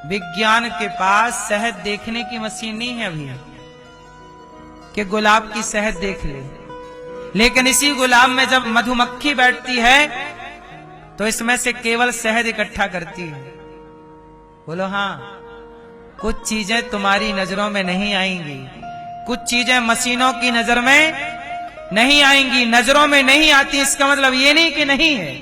विज्ञान के पास शहद देखने की मशीन नहीं है अभी कि गुलाब की शहद देख ले, लेकिन इसी गुलाब में जब मधुमक्खी बैठती है तो इसमें से केवल शहद इकट्ठा करती है। बोलो हाँ, कुछ चीजें तुम्हारी नजरों में नहीं आएंगी, कुछ चीजें मशीनों की नजर में नहीं आएंगी। नजरों में नहीं आती इसका मतलब ये नहीं कि नहीं है।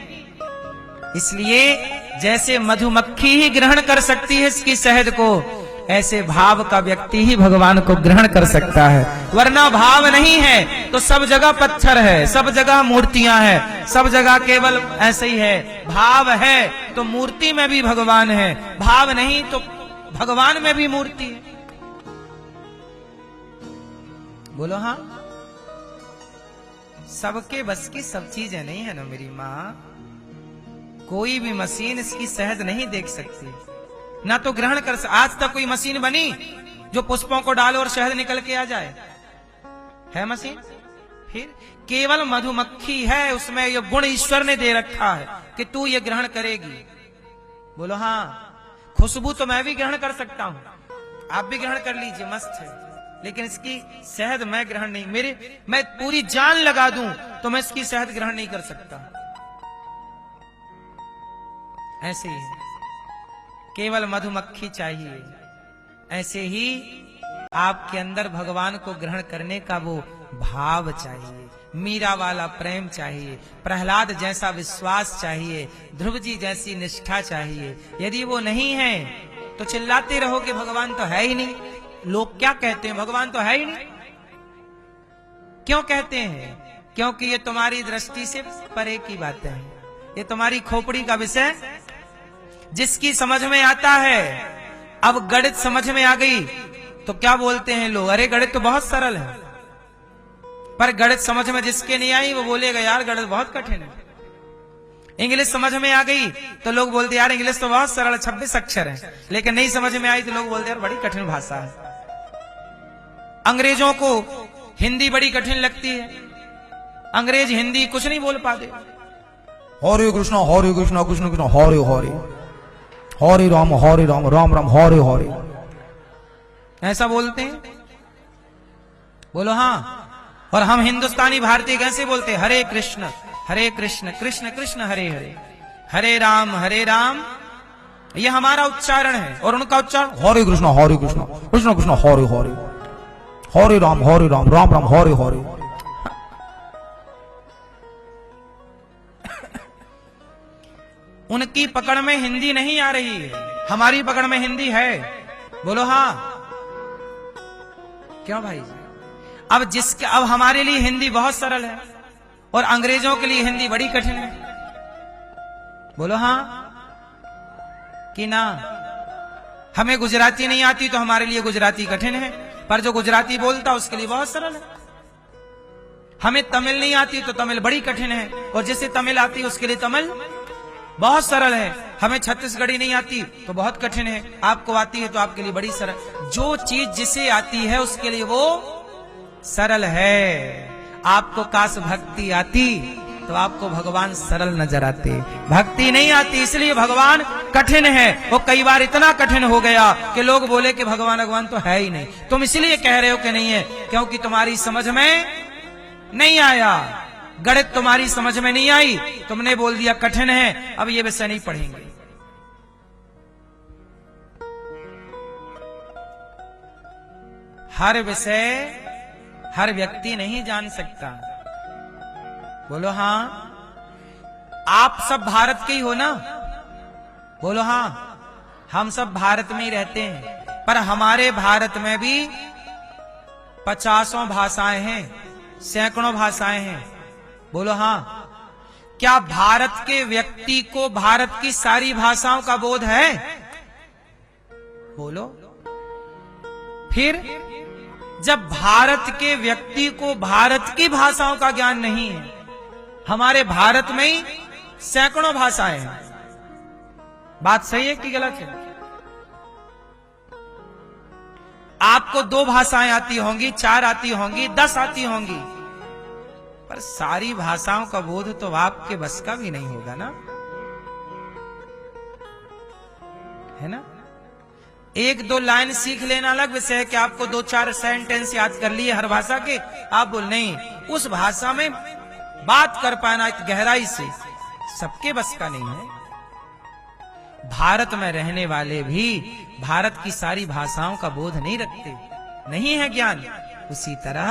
इसलिए जैसे मधुमक्खी ही ग्रहण कर सकती है इसकी शहद को, ऐसे भाव का व्यक्ति ही भगवान को ग्रहण कर सकता है। वरना भाव नहीं है तो सब जगह पत्थर है, सब जगह मूर्तियां हैं, सब जगह केवल ऐसे ही है। भाव है तो मूर्ति में भी भगवान है, भाव नहीं तो भगवान में भी मूर्ति है। बोलो हाँ, सबके बस की सब चीजें नहीं है ना मेरी माँ। कोई भी मशीन इसकी शहद नहीं देख सकती, ना तो ग्रहण कर सकती। आज तक कोई मशीन बनी जो पुष्पों को डालो और शहद निकल के आ जाए? है मशीन? फिर केवल मधुमक्खी है, उसमें ये गुण ईश्वर ने दे रखा है कि तू ये ग्रहण करेगी। बोलो हाँ, खुशबू तो मैं भी ग्रहण कर सकता हूं, आप भी ग्रहण कर लीजिए, मस्त है, लेकिन इसकी शहद मैं ग्रहण नहीं। मैं पूरी जान लगा दूं तो मैं इसकी शहद ग्रहण नहीं कर सकता। ऐसे ही केवल मधुमक्खी चाहिए, ऐसे ही आपके अंदर भगवान को ग्रहण करने का वो भाव चाहिए, मीरा वाला प्रेम चाहिए, प्रहलाद जैसा विश्वास चाहिए, ध्रुव जी जैसी निष्ठा चाहिए। यदि वो नहीं है तो चिल्लाते रहो कि भगवान तो है ही नहीं। लोग क्या कहते हैं? भगवान तो है ही नहीं। क्यों कहते हैं? क्योंकि ये तुम्हारी दृष्टि से परे की बातें हैं, ये तुम्हारी खोपड़ी का विषय जिसकी समझ में आता है। अब गणित समझ में आ गई तो क्या बोलते हैं लोग, अरे गणित तो बहुत सरल है। पर गणित समझ में जिसके नहीं आई वो बोलेगा यार गणित बहुत कठिन है। इंग्लिश समझ में आ गई तो लोग बोलते यार इंग्लिश तो बहुत सरल है, 26 अक्षर है। लेकिन नहीं समझ में आई तो लोग बोलते यार बड़ी कठिन भाषा है। अंग्रेजों को हिंदी बड़ी कठिन लगती है, अंग्रेज हिंदी कुछ नहीं बोल पाते। हरे कृष्ण कृष्ण कृष्ण हरे हरे, हरे राम राम राम हरे हरे, ऐसा बोलते हैं। बोलो हाँ। और हम हिंदुस्तानी भारतीय कैसे बोलते? हरे कृष्ण कृष्ण कृष्ण हरे हरे, हरे राम। ये हमारा उच्चारण है और उनका उच्चारण हरे कृष्ण कृष्ण कृष्ण हरे हरे, हरे राम राम राम हरे हरे। उनकी पकड़ में हिंदी नहीं आ रही है, हमारी पकड़ में हिंदी है। बोलो हाँ। क्यों भाई? अब हमारे लिए हिंदी बहुत सरल है और अंग्रेजों के लिए हिंदी बड़ी कठिन है। बोलो हाँ कि ना? हमें गुजराती नहीं आती तो हमारे लिए गुजराती कठिन है, पर जो गुजराती बोलता उसके लिए बहुत सरल है। हमें तमिल नहीं आती तो तमिल बड़ी कठिन है, और जिसे तमिल आती है उसके लिए तमिल बहुत सरल है। हमें छत्तीसगढ़ी नहीं आती तो बहुत कठिन है, आपको आती है तो आपके लिए बड़ी सरल। जो चीज जिसे आती है उसके लिए वो सरल है। आपको काश भक्ति आती तो आपको भगवान सरल नजर आते, भक्ति नहीं आती इसलिए भगवान कठिन है। वो कई बार इतना कठिन हो गया कि लोग बोले कि भगवान तो है ही नहीं। तुम इसलिए कह रहे हो कि नहीं है क्योंकि तुम्हारी समझ में नहीं आया, गणित तुम्हारी समझ में नहीं आई, तुमने बोल दिया कठिन है, अब ये विषय नहीं पढ़ेंगे। हर विषय हर व्यक्ति नहीं जान सकता। बोलो हाँ। आप सब भारत के ही हो ना? बोलो हाँ। हम सब भारत में ही रहते हैं, पर हमारे भारत में भी 50 भाषाएं हैं, सैकड़ों भाषाएं हैं। बोलो हाँ। क्या भारत के व्यक्ति को भारत की सारी भाषाओं का बोध है? बोलो। फिर जब भारत के व्यक्ति को भारत की भाषाओं का ज्ञान नहीं है, हमारे भारत में ही सैकड़ों भाषाएं हैं, बात सही है कि गलत है? आपको 2 भाषाएं आती होंगी, 4 आती होंगी, 10 आती होंगी, पर सारी भाषाओं का बोध तो आपके बस का भी नहीं होगा ना, है ना? एक दो लाइन सीख लेना अलग विषय है कि आपको 2-4 सेंटेंस याद कर लिए हर भाषा के, आप बोल नहीं, उस भाषा में बात कर पाना गहराई से सबके बस का नहीं है। भारत में रहने वाले भी भारत की सारी भाषाओं का बोध नहीं रखते, नहीं है ज्ञान। उसी तरह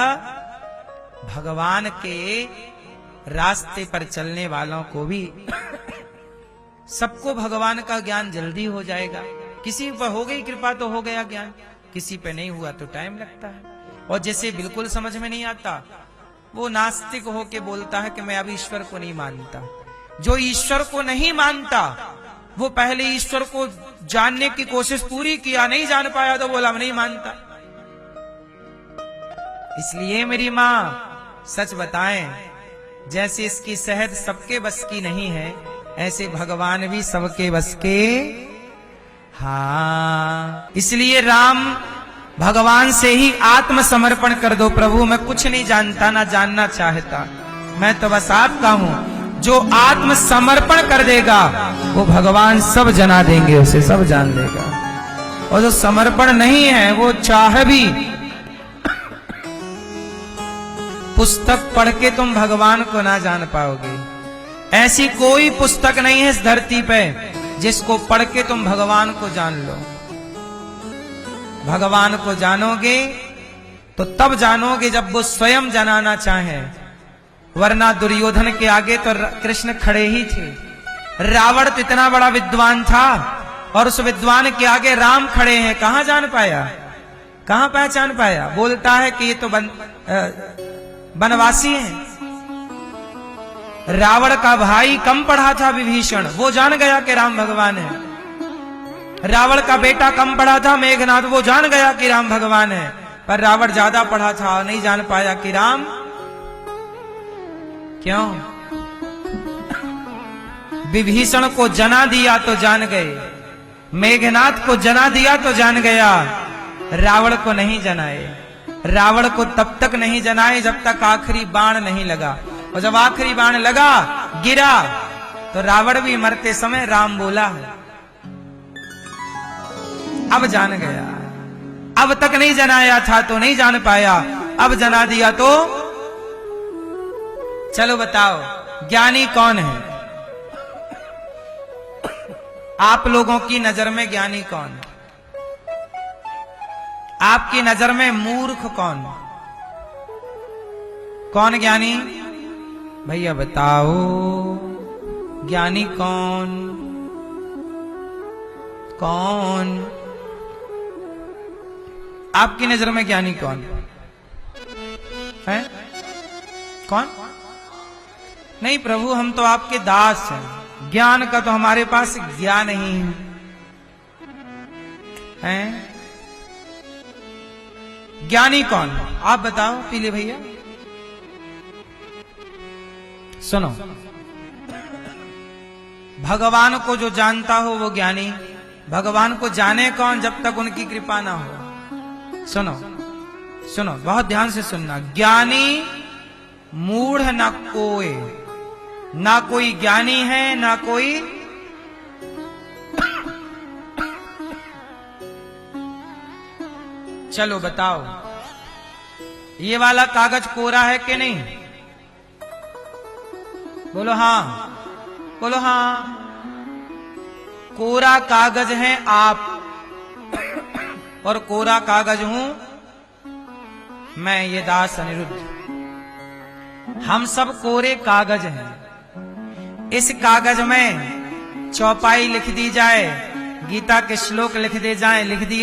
भगवान के रास्ते पर चलने वालों को भी सबको भगवान का ज्ञान जल्दी हो जाएगा। किसी पर हो गई कृपा तो हो गया ज्ञान, किसी पे नहीं हुआ तो टाइम लगता है। और जैसे बिल्कुल समझ में नहीं आता, वो नास्तिक होके बोलता है कि मैं अब ईश्वर को नहीं मानता। जो ईश्वर को नहीं मानता वो पहले ईश्वर को जानने की कोशिश पूरी किया, नहीं जान पाया तो बोला मैं नहीं मानता। इसलिए मेरी मां सच बताएं, जैसे इसकी सेहत सबके बस की नहीं है, ऐसे भगवान भी सबके बस के। हाँ, इसलिए राम भगवान से ही आत्मसमर्पण कर दो, प्रभु मैं कुछ नहीं जानता ना जानना चाहता, मैं तो बस आपका हूं। जो आत्मसमर्पण कर देगा वो भगवान सब जना देंगे, उसे सब जान देगा। और जो समर्पण नहीं है वो चाह भी पुस्तक पढ़ के तुम भगवान को ना जान पाओगे। ऐसी कोई पुस्तक नहीं है इस धरती पे जिसको पढ़ के तुम भगवान को जान लो। भगवान को जानोगे तो तब जानोगे जब वो स्वयं जनाना चाहे, वरना दुर्योधन के आगे तो कृष्ण खड़े ही थे। रावण तो इतना बड़ा विद्वान था और उस विद्वान के आगे राम खड़े हैं, कहां जान पाया, कहां पहचान पाया। बोलता है कि ये तो वनवासी हैं। रावण का भाई कम पढ़ा था विभीषण, वो जान गया कि राम भगवान है। रावण का बेटा कम पढ़ा था मेघनाद, वो जान गया कि राम भगवान है। पर रावण ज्यादा पढ़ा था, नहीं जान पाया कि राम। क्यों? विभीषण को जना दिया तो जान गए, मेघनाद को जना दिया तो जान गया, रावण को नहीं जनाए। रावण को तब तक नहीं जनाए जब तक आखिरी बाण नहीं लगा, और जब आखिरी बाण लगा गिरा तो रावण भी मरते समय राम बोला है। अब जान गया, अब तक नहीं जनाया था तो नहीं जान पाया, अब जना दिया तो। चलो बताओ ज्ञानी कौन है? आप लोगों की नजर में ज्ञानी कौन? आपकी नजर में मूर्ख कौन? कौन ज्ञानी? भैया बताओ, ज्ञानी कौन? कौन आपकी नजर में ज्ञानी कौन है? कौन? नहीं प्रभु, हम तो आपके दास हैं, ज्ञान का तो हमारे पास ज्ञान नहीं है। ज्ञानी कौन? आप बताओ पीले भैया। सुनो, भगवान को जो जानता हो वो ज्ञानी। भगवान को जाने कौन जब तक उनकी कृपा ना हो। सुनो सुनो, बहुत ध्यान से सुनना। ज्ञानी मूढ़ न कोई, ना कोई ज्ञानी है ना कोई। चलो बताओ, ये वाला कागज कोरा है कि नहीं? बोलो हाँ, बोलो हाँ। कोरा कागज है आप, और कोरा कागज हूं मैं, ये दास अनिरुद्ध। हम सब कोरे कागज हैं। इस कागज में चौपाई लिख दी जाए, गीता के श्लोक लिख दिए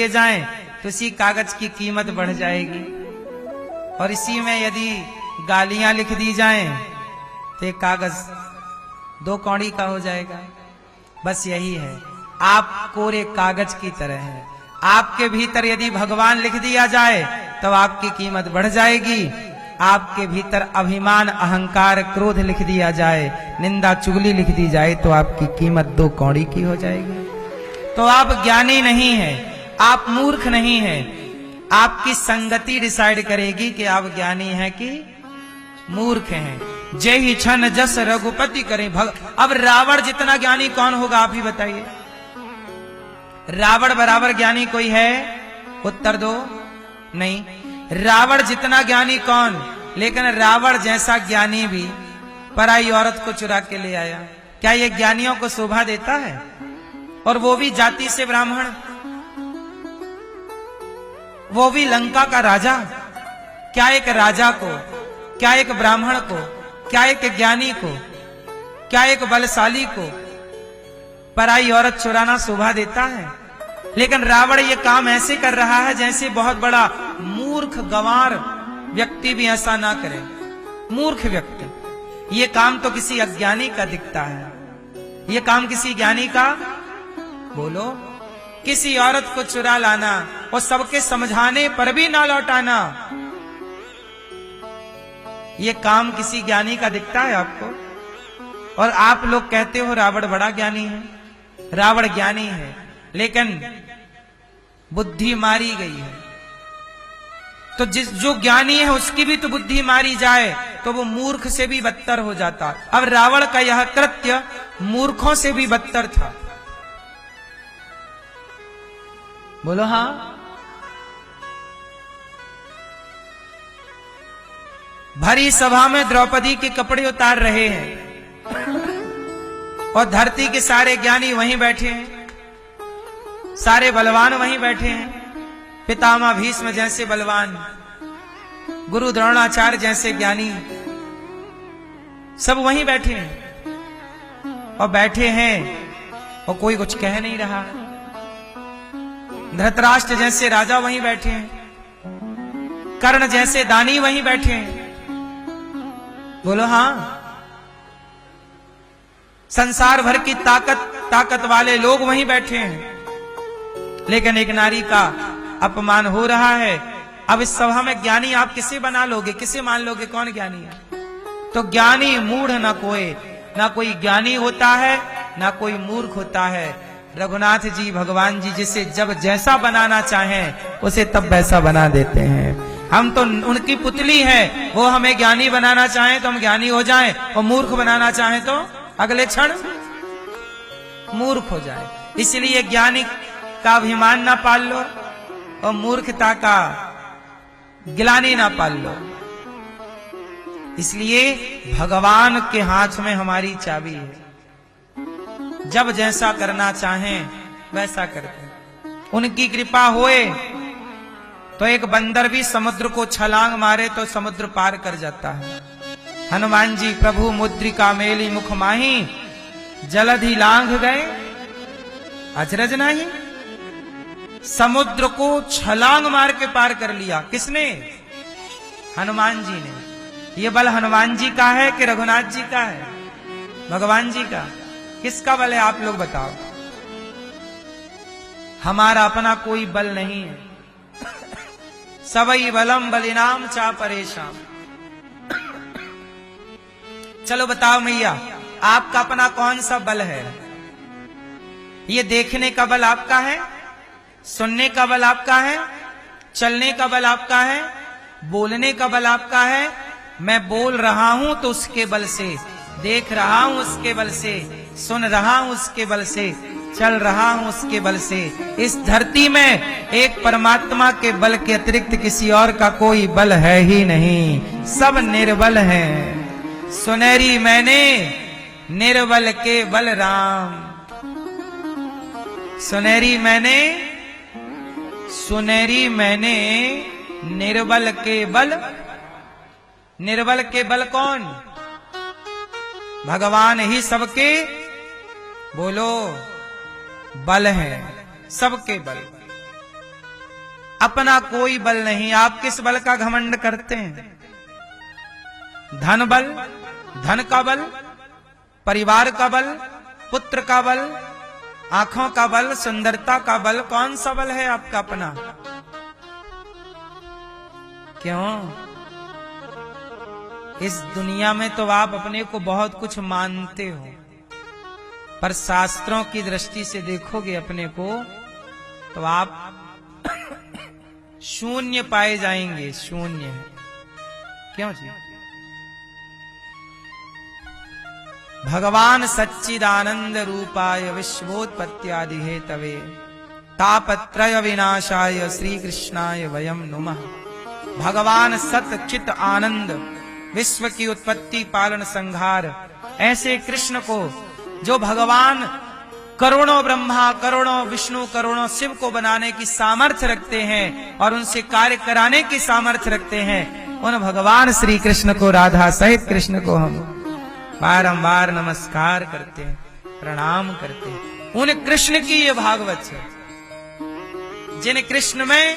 जाएं, तो इसी कागज की कीमत बढ़ जाएगी। और इसी में यदि गालियां लिख दी जाएं तो एक कागज 2 कौड़ी का हो जाएगा। बस यही है, आप कोरे कागज की तरह हैं। आपके भीतर यदि भगवान लिख दिया जाए तो आपकी कीमत बढ़ जाएगी। आपके भीतर अभिमान, अहंकार, क्रोध लिख दिया जाए, निंदा, चुगली लिख दी जाए तो आपकी कीमत 2 कौड़ी की हो जाएगी। तो आप ज्ञानी नहीं हैं, आप मूर्ख नहीं हैं। आपकी संगति डिसाइड करेगी कि आप ज्ञानी हैं कि मूर्ख हैं। जय ही छन जस रघुपति करें अब रावण जितना ज्ञानी कौन होगा आप ही बताइए। रावण बराबर ज्ञानी कोई है? उत्तर दो। नहीं। रावण जितना ज्ञानी कौन? लेकिन रावण जैसा ज्ञानी भी पराई औरत को चुरा के ले आया। क्या ये ज्ञानियों को शोभा देता है? और वो भी जाति से ब्राह्मण, वो भी लंका का राजा। क्या एक राजा को, क्या एक ब्राह्मण को, क्या एक ज्ञानी को, क्या एक बलशाली को पराई औरत चुराना शोभा देता है? लेकिन रावण ये काम ऐसे कर रहा है जैसे बहुत बड़ा मूर्ख गंवार व्यक्ति भी ऐसा ना करे। मूर्ख व्यक्ति, ये काम तो किसी अज्ञानी का दिखता है। ये काम किसी ज्ञानी का, बोलो, किसी औरत को चुरा लाना और सबके समझाने पर भी ना लौटाना, ये काम किसी ज्ञानी का दिखता है आपको? और आप लोग कहते हो रावण बड़ा ज्ञानी है। रावण ज्ञानी है, लेकिन बुद्धि मारी गई है। तो जो ज्ञानी है उसकी भी तो बुद्धि मारी जाए तो वो मूर्ख से भी बदतर हो जाता। अब रावण का यह कृत्य मूर्खों से भी बदतर था। बोलो हाँ। भरी सभा में द्रौपदी के कपड़े उतार रहे हैं और धरती के सारे ज्ञानी वहीं बैठे हैं, सारे बलवान वहीं बैठे हैं। पितामह भीष्म जैसे बलवान, गुरु द्रोणाचार्य जैसे ज्ञानी, सब वहीं बैठे हैं। और बैठे हैं और कोई कुछ कह नहीं रहा। धृतराष्ट्र जैसे राजा वहीं बैठे हैं, कर्ण जैसे दानी वहीं बैठे हैं। बोलो हाँ। संसार भर की ताकत वाले लोग वहीं बैठे हैं, लेकिन एक नारी का अपमान हो रहा है। अब इस सभा में ज्ञानी आप किसे बना लोगे, किसे मान लोगे, कौन ज्ञानी है? तो ज्ञानी मूढ़ न कोई, ना कोई ज्ञानी होता है ना कोई मूर्ख होता है। रघुनाथ जी भगवान जी जिसे जब जैसा बनाना चाहें उसे तब वैसा बना देते हैं। हम तो उनकी पुतली है, वो हमें ज्ञानी बनाना चाहें तो हम ज्ञानी हो जाएं, और मूर्ख बनाना चाहें तो अगले क्षण मूर्ख हो जाए। इसलिए ज्ञानी का अभिमान ना पाल लो और मूर्खता का गिलानी ना पाल लो। इसलिए भगवान के हाथ में हमारी चाबी है, जब जैसा करना चाहें वैसा करते हैं। उनकी कृपा होए तो एक बंदर भी समुद्र को छलांग मारे तो समुद्र पार कर जाता है। हनुमान जी प्रभु मुद्रिका मेली मुख माही, जलधि लांघ गए अचरज नहीं। समुद्र को छलांग मार के पार कर लिया। किसने? हनुमान जी ने। ये बल हनुमान जी का है कि रघुनाथ जी का है? भगवान जी का। किसका बल है आप लोग बताओ। हमारा अपना कोई बल नहीं है। सबई बलम बलिनाम चा परेशान। चलो बताओ मैया, आपका अपना कौन सा बल है? ये देखने का बल आपका है, सुनने का बल आपका है, चलने का बल आपका है, बोलने का बल आपका है। मैं बोल रहा हूं तो उसके बल से, देख रहा हूं उसके बल से, सुन रहा हूं उसके बल से, चल रहा हूं उसके बल से। इस धरती में एक परमात्मा के बल के अतिरिक्त किसी और का कोई बल है ही नहीं, सब निर्बल हैं। सुनेरी मैंने निर्बल के बल राम, सुनेरी मैंने निर्बल के बल। निर्बल के बल कौन? भगवान ही सबके बोलो बल है, सबके बल। अपना कोई बल नहीं। आप किस बल का घमंड करते हैं? धन बल, धन का बल, परिवार का बल, पुत्र का बल, आंखों का बल, सुंदरता का बल। कौन सा बल है आपका अपना? क्यों? इस दुनिया में तो आप अपने को बहुत कुछ मानते हो, पर शास्त्रों की दृष्टि से देखोगे अपने को तो आप शून्य पाए जाएंगे। शून्य। क्यों जी? भगवान सच्चिदानंद रूपाय विश्वोत्पत्त्यादि हेतवे तापत्रय विनाशाय श्री कृष्णाय वयम नुमः। भगवान सत चित आनंद, विश्व की उत्पत्ति पालन संहार, ऐसे कृष्ण को जो भगवान करोड़ों ब्रह्मा, करोड़ों विष्णु, करोड़ों शिव को बनाने की सामर्थ्य रखते हैं और उनसे कार्य कराने की सामर्थ्य रखते हैं, उन भगवान श्री कृष्ण को, राधा सहित कृष्ण को हम बारंबार नमस्कार करते हैं, प्रणाम करते हैं। उन कृष्ण की ये भागवत है, जिन कृष्ण में,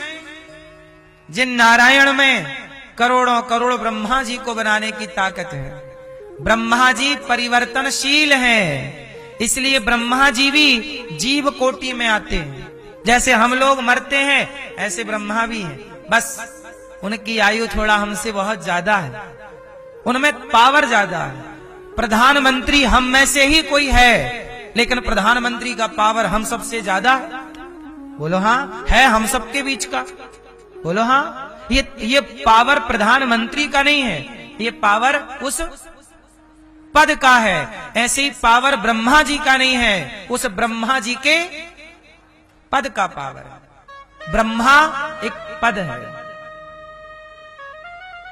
जिन नारायण में करोड़ों करोड़ ब्रह्मा जी को बनाने की ताकत है। ब्रह्मा जी परिवर्तनशील हैं, इसलिए ब्रह्मा जी भी जीव कोटि में आते हैं। जैसे हम लोग मरते हैं ऐसे ब्रह्मा भी हैं, बस उनकी आयु थोड़ा हमसे बहुत ज्यादा है, उनमें पावर ज्यादा है। प्रधानमंत्री हम में से ही कोई है, लेकिन प्रधानमंत्री का पावर हम सबसे ज्यादा है। बोलो हाँ, है हम सबके बीच का। बोलो हाँ, ये पावर प्रधानमंत्री का नहीं है, ये पावर उस पद का है। ऐसे ही पावर ब्रह्मा जी का नहीं है, उस ब्रह्मा जी के पद का पावर है। ब्रह्मा एक पद है,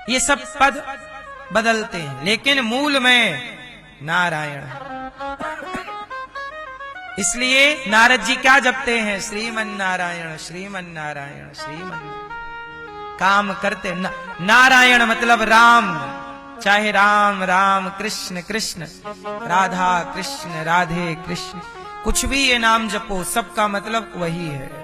ये सब पद बदलते हैं, लेकिन मूल में नारायण है। इसलिए नारद जी क्या जपते हैं? श्रीमन नारायण श्रीमन नारायण श्रीमन। काम करते नारायण मतलब राम, चाहे राम राम, कृष्ण कृष्ण, राधा कृष्ण, राधे कृष्ण, कुछ भी ये नाम जपो, सबका मतलब वही है।